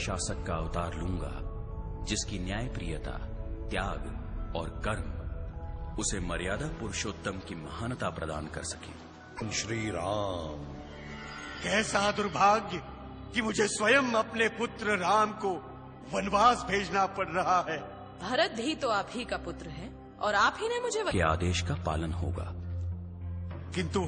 शासक का अवतार लूंगा जिसकी न्यायप्रियता, त्याग और कर्म उसे मर्यादा पुरुषोत्तम की महानता प्रदान कर सके। श्री राम। कैसा दुर्भाग्य कि मुझे स्वयं अपने पुत्र राम को वनवास भेजना पड़ रहा है। भरत भी तो आप ही का पुत्र है और आप ही ने मुझे के आदेश का पालन होगा। किंतु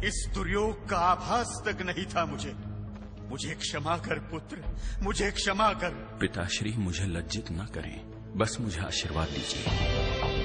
इस दुर्योग का आभास तक नहीं था मुझे क्षमा कर पुत्र, मुझे क्षमा कर। पिताश्री मुझे लज्जित न करें, बस मुझे आशीर्वाद दीजिए।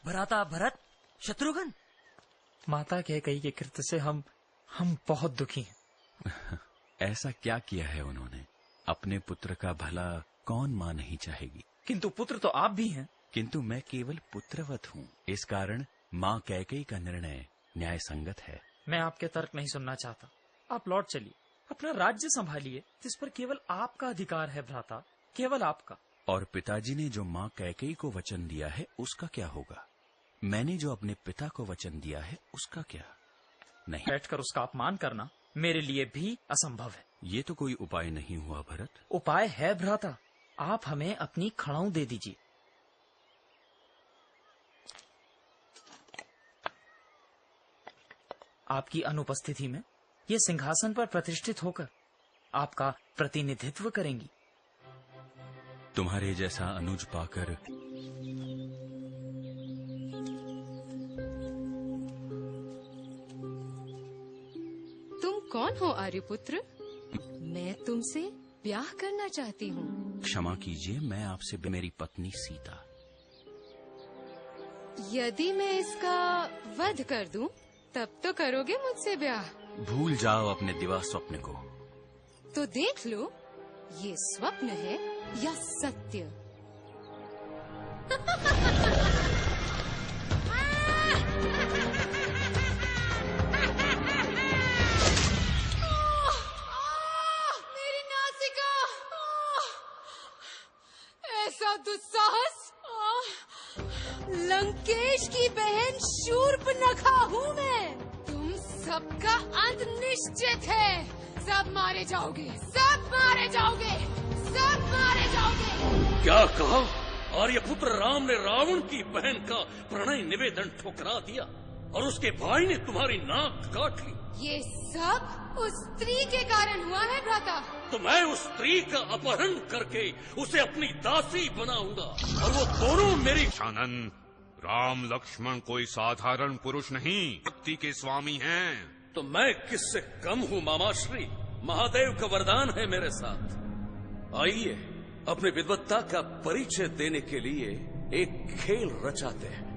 भ्राता भरत, शत्रुघ्न। माता कैकेयी के कृत्य से हम बहुत दुखी हैं। ऐसा क्या किया है उन्होंने? अपने पुत्र का भला कौन मां नहीं चाहेगी? किंतु पुत्र तो आप भी हैं। किंतु मैं केवल पुत्रवत हूँ, इस कारण मां कैकेयी का निर्णय न्याय संगत है। मैं आपके तर्क नहीं सुनना चाहता। आप लौट चलिए, अपना राज्य संभालिए, जिस पर केवल आपका अधिकार है भ्राता, केवल आपका। और पिताजी ने जो मां कैकेयी को वचन दिया है उसका क्या होगा? मैंने जो अपने पिता को वचन दिया है उसका क्या? नहीं, बैठकर उसका अपमान करना मेरे लिए भी असंभव है। ये तो कोई उपाय नहीं हुआ भरत। उपाय है भ्राता, आप हमें अपनी खड़ाऊ दे दीजिए। आपकी अनुपस्थिति में ये सिंहासन पर प्रतिष्ठित होकर आपका प्रतिनिधित्व करेंगी। तुम्हारे जैसा अनुज पाकर तुम कौन हो आर्यपुत्र? मैं तुमसे ब्याह करना चाहती हूँ। क्षमा कीजिए, मैं आपसे मेरी पत्नी सीता। यदि मैं इसका वध कर दूं, तब तो करोगे मुझसे ब्याह? भूल जाओ अपने दिवा स्वप्न को। तो देख लो, ये स्वप्न है या सत्य। मेरी नासिका! ऐसा दुस्साहस! लंकेश की बहन शूर्पणखा हूँ मैं। तुम सबका अंत निश्चित है। सब मारे जाओगे, सब मारे जाओगे, सब मारे जाओगे। क्या कहा? आर्यपुत्र राम ने रावण की बहन का प्रणय निवेदन ठुकरा दिया और उसके भाई ने तुम्हारी नाक काट ली। ये सब उस स्त्री के कारण हुआ है भ्राता। तो मैं उस स्त्री का अपहरण करके उसे अपनी दासी बनाऊंगा और वो दोनों मेरी। आनंद, राम लक्ष्मण कोई साधारण पुरुष नहीं, शक्ति के स्वामी हैं। तो मैं किससे कम हूँ मामाश्री? महादेव का वरदान है मेरे साथ। आइए अपनी विद्वत्ता का परिचय देने के लिए एक खेल रचाते हैं।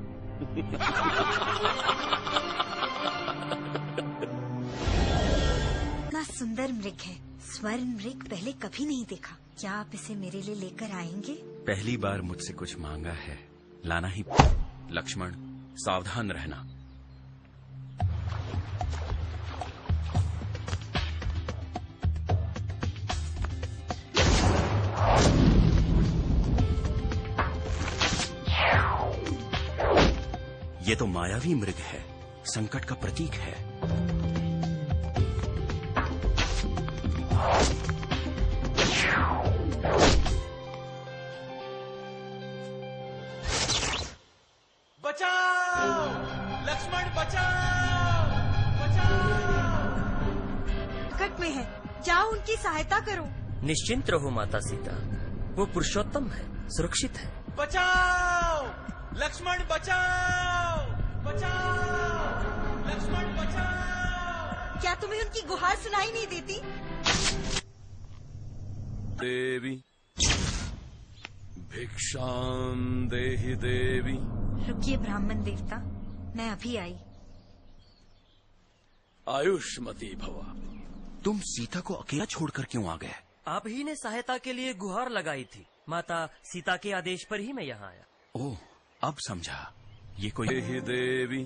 इतना सुंदर मृग है, स्वर्ण मृग पहले कभी नहीं देखा। क्या आप इसे मेरे लिए लेकर आएंगे? पहली बार मुझसे कुछ मांगा है, लाना ही। लक्ष्मण, सावधान रहना। ये तो मायावी मृग है, संकट का प्रतीक है। बचाओ! लक्ष्मण बचाओ! बचाओ! संकट में है, जाओ उनकी सहायता करो। निश्चिंत रहो माता सीता, वो पुरुषोत्तम है, सुरक्षित है। बचाओ! लक्ष्मण बचाओ! बचाओ! लक्ष्मण बचाओ! क्या तुम्हें उनकी गुहार सुनाई नहीं देती? देवी भिक्षाम देहि देवी। रुकिए ब्राह्मण देवता, मैं अभी आई। आयुष्मती भवा। तुम सीता को अकेला छोड़कर क्यों आ गए? आप ही ने सहायता के लिए गुहार लगाई थी। माता सीता के आदेश पर ही मैं यहाँ आया। ओह, अब समझा। ये कोई देहि देवी।